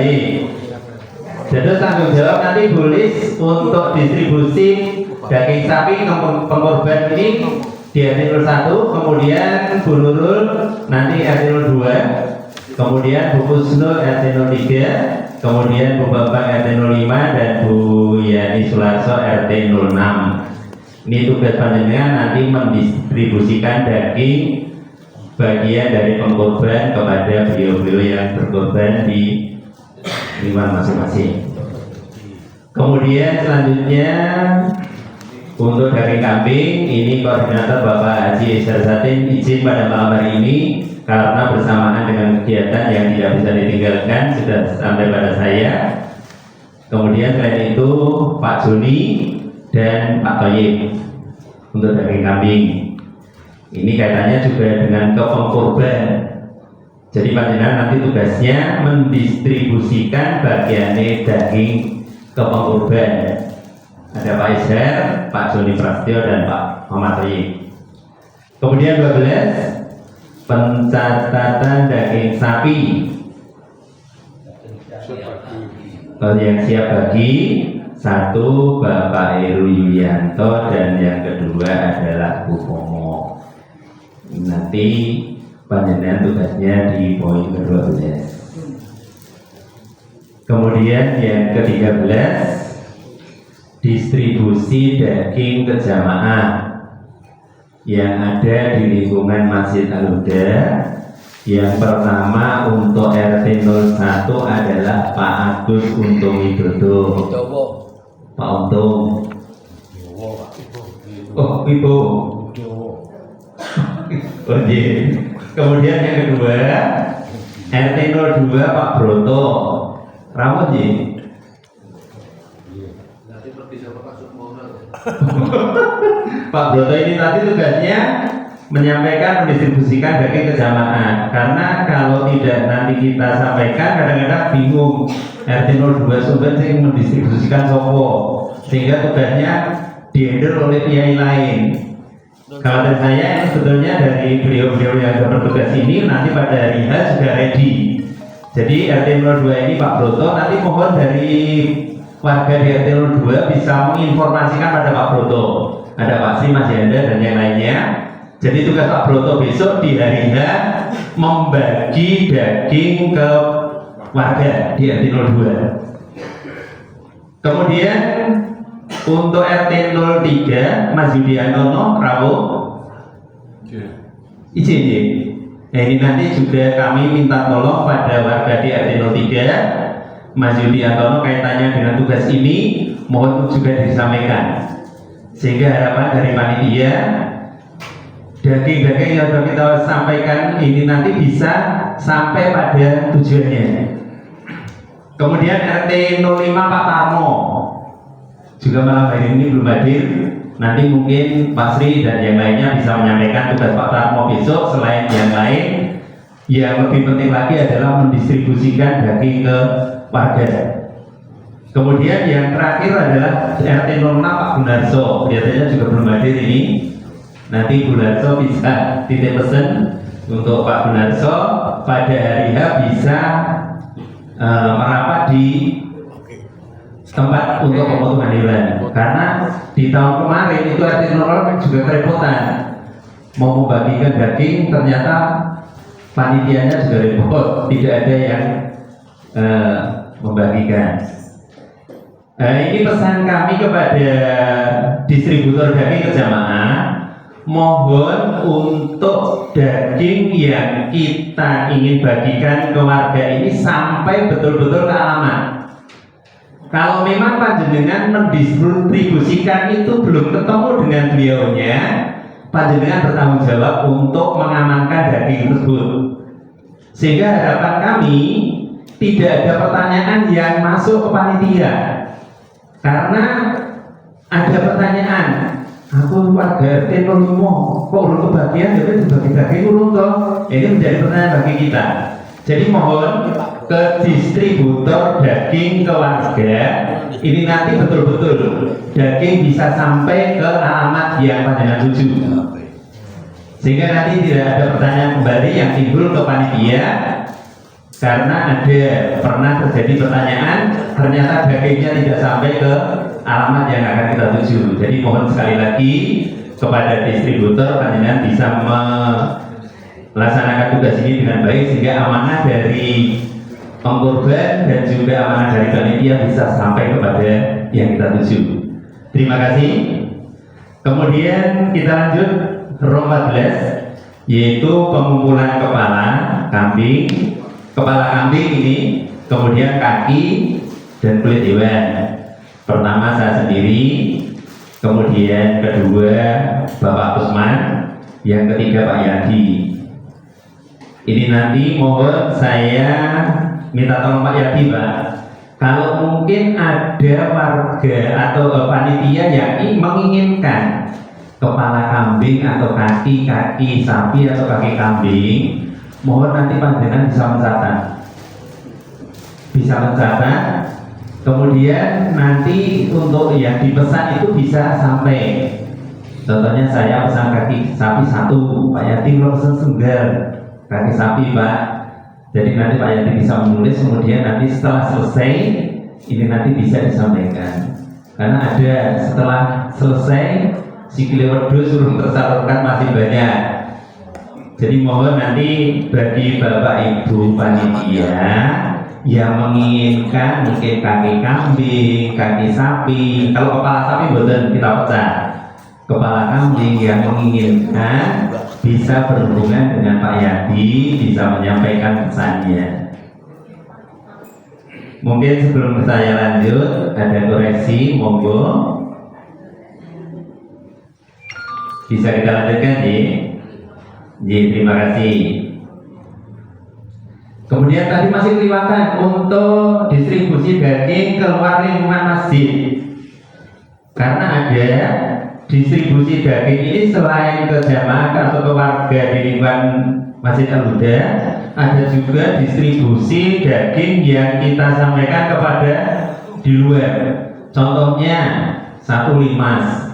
jadi tanggung jawab nanti Bulis untuk distribusi daging sapi ke pengkorban ini di RT 01, kemudian Bu Nurul nanti RT 02, kemudian Bu Kusnul RT 03, kemudian Bu Bambang RT 05 dan Bu Yani Sularso RT 06. Ini tugas panjenengan nanti mendistribusikan daging bagian dari pengkorban kepada beliau-beliau yang berkorban di lingkungan masing-masing. Kemudian selanjutnya untuk daging kambing ini koordinator Bapak Haji Isyar Satin izin pada malam hari ini karena bersamaan dengan kegiatan yang tidak bisa ditinggalkan sudah sampai pada saya. Kemudian selain itu Pak Joni dan Pak Toyib untuk daging kambing. Ini kaitannya juga dengan kepengkorban. Jadi panjenengan nanti tugasnya mendistribusikan bagian daging kepengkorban. Ada Pak Isyar, Pak Joni Prasetyo dan Pak Muhammad Toyib. Kemudian 12 pencatatan daging sapi yang siap bagi 1 Bapak Heru Yulianto dan yang kedua adalah Bu Pomo. Nanti panjenengan tugasnya di poin ke-12. Kemudian yang ke-13 distribusi daging ke jamaah yang ada di lingkungan Masjid Al-Huda. Yang pertama untuk RT 01 adalah Pak Agus Untung Widodo. Pak Untung. Oh, Ibu. Oh, iya. Kemudian yang kedua RT 02 Pak Broto. Rawon ya? Pak Broto ini nanti tugasnya menyampaikan mendistribusikan daging ke jamaah. Karena kalau tidak nanti kita sampaikan kadang-kadang bingung RT 02 Sumber yang mendistribusikan sopo, sehingga tugasnya dihandle oleh pihak lain. Kalau dari saya sebetulnya dari beliau-beliau yang bertugas ini nanti pada hari H sudah ready. Jadi RT 02 ini Pak Broto nanti mohon dari warga di RT 02 bisa menginformasikan pada Pak Broto. Ada Pak Sri, Mas Yanda dan yang lainnya. Jadi tugas Pak Broto besok di hari H membagi daging ke warga di RT 02. Kemudian untuk RT 03 Mas Yudiantono Rawo izin ya. Nah, ini nanti juga kami minta tolong pada warga di RT 03 Mas Yudiantono kaitannya dengan tugas ini mohon juga disampaikan, sehingga harapan dari panitia daging-daging yang sudah kita sampaikan ini nanti bisa sampai pada tujuannya. Kemudian RT 05 Pak Tarmo juga malam hari ini belum hadir. Nanti mungkin Pak Sri dan yang lainnya bisa menyampaikan tugas Pak Tarmo besok. Selain yang lain, yang lebih penting lagi adalah mendistribusikan daging ke warga. Kemudian yang terakhir adalah RT 06 Pak Gunarso. Biasanya juga belum hadir ini. Nanti Gunarso bisa titip pesan untuk Pak Gunarso pada hari H bisa merapat di tempat untuk pemotongan hewan. Karena di tahun kemarin itu RT 06 juga kerepotan mau membagikan daging, ternyata panitianya juga repot, tidak ada yang membagikan. Ini pesan kami kepada distributor daging ke jamaah, mohon untuk daging yang kita ingin bagikan ke warga ini sampai betul-betul ke alamat. Kalau memang panjenengan mendistribusikan itu belum ketemu dengan beliaunya, panjenengan bertanggung jawab untuk mengamankan daging tersebut. Sehingga harapan kami tidak ada pertanyaan yang masuk ke panitia. Karena ada pertanyaan, aku warga RT 05 kok urung kebagian, jadi dibagi daging urung toh. Ini menjadi pertanyaan bagi kita. Jadi mohon ke distributor daging ke warga ini nanti betul-betul daging bisa sampai ke alamat yang panjenengan tuju, sehingga nanti tidak ada pertanyaan kembali yang timbul ke panitia. Karena ada pernah terjadi pertanyaan ternyata dagingnya tidak sampai ke alamat yang akan kita tuju. Jadi mohon sekali lagi kepada distributor panjenengan bisa melaksanakan tugas ini dengan baik sehingga amanah dari pengkorban dan juga amanah dari panitia bisa sampai kepada yang kita tuju. Terima kasih. Kemudian kita lanjut row 14, yaitu pengumpulan kepala kambing. Kepala kambing ini, kemudian kaki dan kulit hewan. Pertama saya sendiri, kemudian kedua Bapak Kusman, yang ketiga Pak Yadi. Ini nanti mohon saya minta tolong Pak Yadi, Pak. Kalau mungkin ada warga atau panitia yang menginginkan kepala kambing atau kaki sapi atau kaki kambing, mohon nanti panjenengan bisa mencatat. Kemudian nanti untuk yang dipesan itu bisa sampai. Contohnya saya pesan kaki sapi 1, Pak Yadi pesan senggar kaki sapi, Pak. Jadi nanti Pak Yadi bisa menulis, kemudian nanti setelah selesai ini nanti bisa disampaikan. Karena ada setelah selesai si Kilewerdo suruh tersalurkan masih banyak. Jadi mohon nanti bagi Bapak Ibu panitia yang menginginkan mungkin kaki kambing, kaki sapi, kalau kepala sapi betul kita pecah. Kepala kambing yang menginginkan bisa berhubungan dengan Pak Yadi, bisa menyampaikan pesannya. Mungkin sebelum saya lanjut ada koreksi, monggo bisa kita lanjutkan, Ji, terima kasih. Kemudian tadi masih kelewatan untuk distribusi daging keluar lingkungan masjid, karena ada distribusi daging ini selain ke jamaah atau ke warga di lingkungan Masjid Al-Huda, ada juga distribusi daging yang kita sampaikan kepada di luar. Contohnya 1 limas.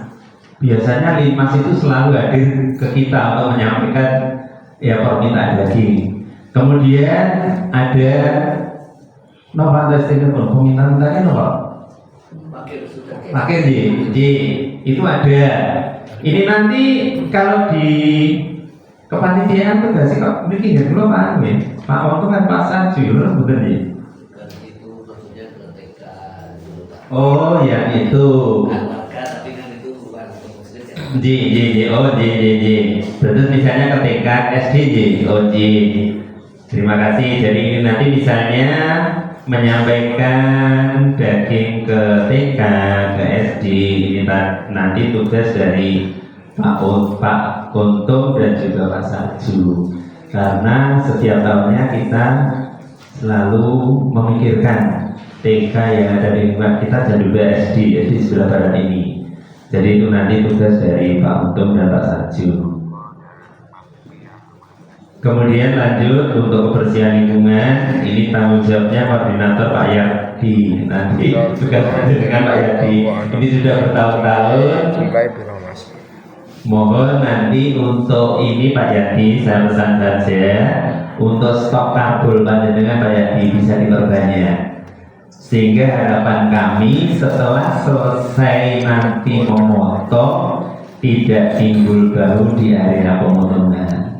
Biasanya limas itu selalu hadir ke kita untuk menyampaikan ya permintaan daging. Kemudian ada nomor telepon pemintaan nomor. Pakai itu ada. Ini nanti kalau di kepanitiaan tugasnya kok mungkin ya dulu Pak Amin. Pak Wong itu kan Pak Sajul, betul ya? Oh ya itu. Terus misalnya ketika SD, terima kasih. Jadi ini nanti misalnya menyampaikan daging ke TK, ke SD, ini nanti tugas dari Pak Kuntum dan juga Pak Saju. Karena setiap tahunnya kita selalu memikirkan TK yang ada di lingkungan kita dan juga SD sebelah barat ini. Jadi itu nanti tugas dari Pak Kuntum dan Pak Saju. Kemudian lanjut untuk kebersihan lingkungan, ini tanggung jawabnya koordinator Pak Yadi. Nanti juga dengan Pak Yadi. Ini sudah bertahun-tahun. Mohon nanti untuk ini Pak Yadi saya pesan saja untuk stok karbol panjenengan Pak Yadi bisa diperbanyak, sehingga harapan kami setelah selesai nanti memotong tidak timbul bau di area pemotongan.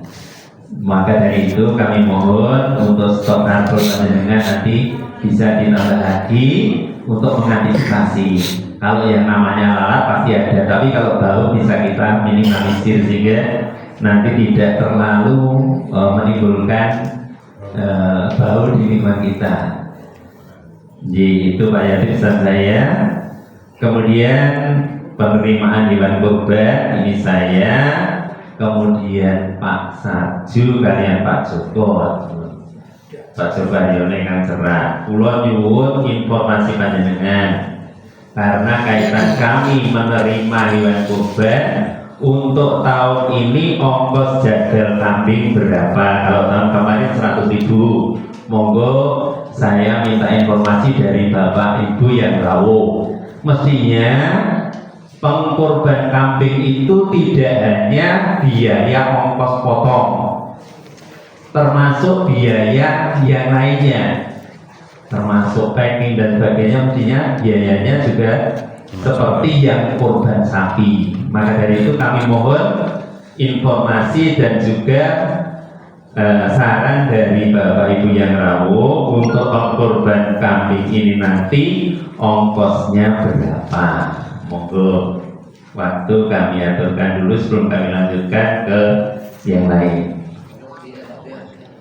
Maka dari itu kami mohon untuk stok karbol panjenengan nanti bisa ditambah lagi untuk mengantisipasi. Kalau yang namanya lalat pasti ada, tapi kalau bau bisa kita minimalisir sehingga nanti tidak terlalu menimbulkan bau di lingkungan kita. Jadi itu Pak Yadi pesan saya. Kemudian penerimaan hewan kurban ini saya. Kemudian Pak Saju kalian Pak Joko, Pak Joko Yone kang cerah. Kula nyuwun informasi panjenengan karena kaitan kami menerima hewan kurban untuk tahun ini ongkos jagal kambing berapa? Kalau tahun kemarin 100.000. Monggo saya minta informasi dari Bapak Ibu yang tahu. Mestinya pengkorban kambing itu tidak hanya biaya ongkos potong, termasuk biaya yang lainnya, termasuk packing dan sebagainya. Mestinya biayanya juga seperti yang kurban sapi. Maka dari itu kami mohon informasi dan juga saran dari Bapak Ibu yang rawuh untuk kurban kambing ini nanti ongkosnya berapa? Monggo waktu kami aturkan dulu sebelum kami lanjutkan ke yang lain.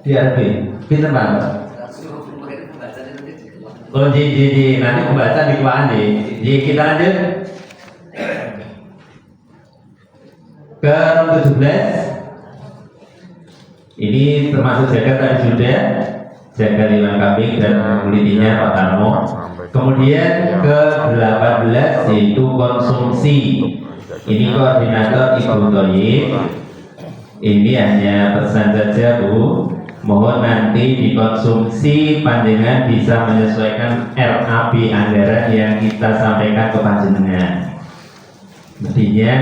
Diarti, pinter banget. Oh ji, nanti pembaca di kuaan ji. Kita lanjut ke nomor 17. Ini termasuk jaga tadi sudah, jaga 5 kambing dan kulitinya Pak Tarmo. Kemudian ke 18 yaitu konsumsi. Ini koordinator Ibu Toyib. Ini hanya pesan saja Bu. Mohon nanti dikonsumsi panjenengan bisa menyesuaikan RAB anggaran yang kita sampaikan ke panjenengan. Mestinya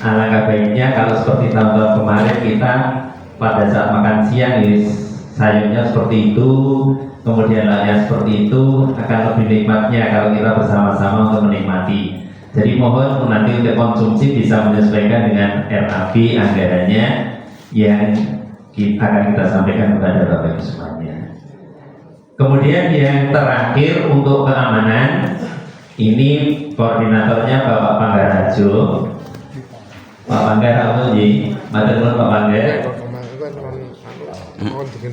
alangkah baiknya kalau seperti tahun-tahun kemarin kita pada saat makan siang sayurnya seperti itu, kemudian lainnya seperti itu, akan lebih nikmatnya kalau kita bersama-sama untuk menikmati. Jadi mohon nanti untuk konsumsi bisa menyesuaikan dengan RAB anggarannya yang akan kita sampaikan kepada Bapak Ibu semuanya. Kemudian yang terakhir untuk keamanan, ini koordinatornya Bapak Panggarajo. Pak Panggarajo, matur nuwun Pak Panggar.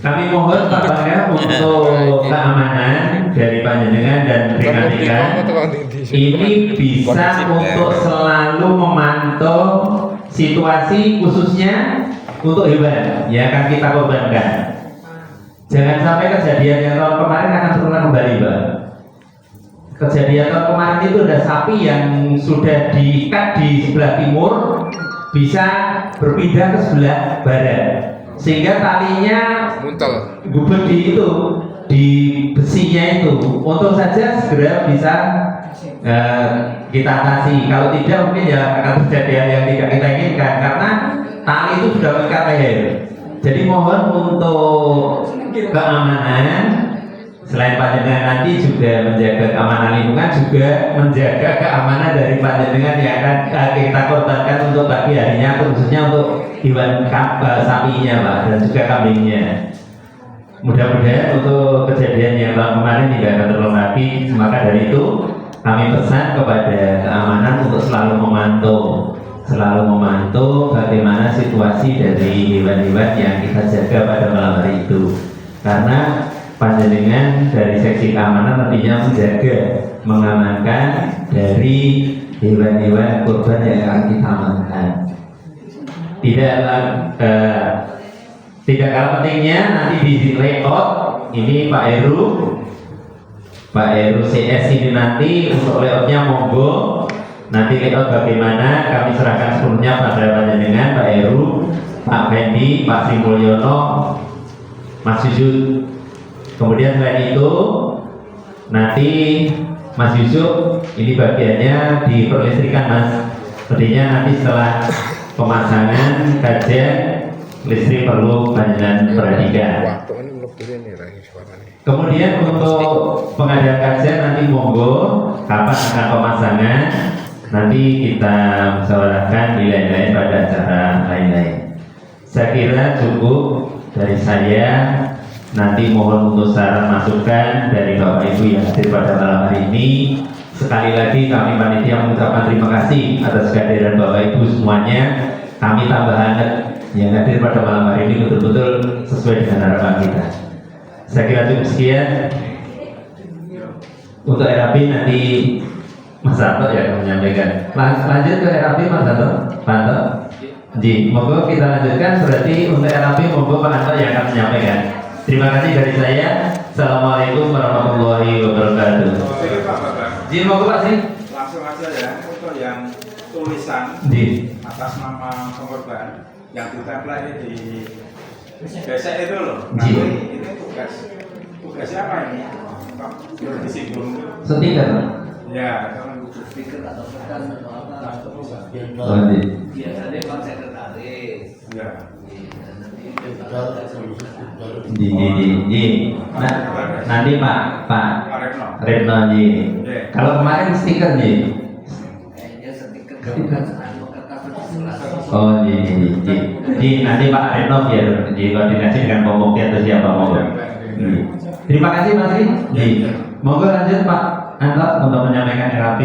Kami mohon Pak Panggar untuk keamanan dari panjenengan dan rekan-rekan ini bisa untuk selalu memantau situasi khususnya untuk hewan yang akan kita korbankan. Jangan sampai kejadian yang tahun kemarin akan terulang kembali, Pak. Kejadian tahun kemarin itu ada sapi yang sudah diikat di sebelah timur bisa berpindah ke sebelah barat, sehingga talinya gubat di besinya itu. Untung saja segera bisa kita atasi. Kalau tidak mungkin ya akan terjadi yang tidak kita inginkan karena tali itu sudah mengikat leher. Jadi mohon untuk keamanan, selain panjenengan nanti juga menjaga keamanan lingkungan, juga menjaga keamanan dari panjenengan yang akan kita korbankan untuk pagi harinya, khususnya untuk hewan sapinya Pak, dan juga kambingnya. Mudah-mudahan untuk kejadian yang tahun kemarin tidak akan terulang lagi. Maka dari itu kami pesan kepada keamanan untuk selalu memantau bagaimana situasi dari hewan-hewan yang kita jaga pada malam hari itu. Karena panjenengan dari seksi keamanan nantinya mengamankan dari hewan-hewan kurban yang akan kita amankan. Tidak kalah pentingnya nanti di layout ini Pak Heru CS ini nanti untuk layoutnya monggo. Nanti layout bagaimana kami serahkan sepenuhnya pada panjenengan Pak Heru, Pak Fendi, Pak Sri Mulyono, Mas Yusuf. Kemudian selain itu nanti Mas Yusuf ini bagiannya di perlistrikan Mas. Sepertinya nanti setelah pemasangan kajian listrik perlu panjenengan perhatikan. Kemudian untuk pengadaan kajian nanti monggo kapan akan pemasangan nanti kita musyawarahkan di lain-lain pada acara lain-lain. Saya kira cukup dari saya. Nanti mohon untuk saran masukan dari Bapak Ibu yang hadir pada malam hari ini. Sekali lagi kami panitia mengucapkan terima kasih atas kehadiran Bapak Ibu semuanya. Kami tambahan yang hadir pada malam hari ini betul-betul sesuai dengan harapan kita. Saya kira cukup sekian. Untuk RAB nanti Mas Santo yang menyampaikan. Lanjut ke RAB Mas Santo. Panto. Ji, monggo kita lanjutkan. Berarti untuk RAB monggo Pak Anto yang akan menyampaikan. Terima kasih dari saya. Assalamualaikum warahmatullahi wabarakatuh. Ji, monggo Pak Sri. Langsung aja ya untuk yang tulisan atas nama pengorban yang ditempel di besek itu loh. Nanti ini tugasnya apa ini? Pak, disinggung itu. Stiker. Ya, stiker atau pesan atau apa? Biasanya Pak Sekretaris. Ya. Nanti Pak Retno kalau kemarin stiker kayaknya stiker kertas Oh, nanti Pak Retno biar dikoordinasi dengan Pomokti atau siapa monggo. Terima kasih Mas Ri. Monggo lanjut Pak Anton untuk menyampaikan RAP.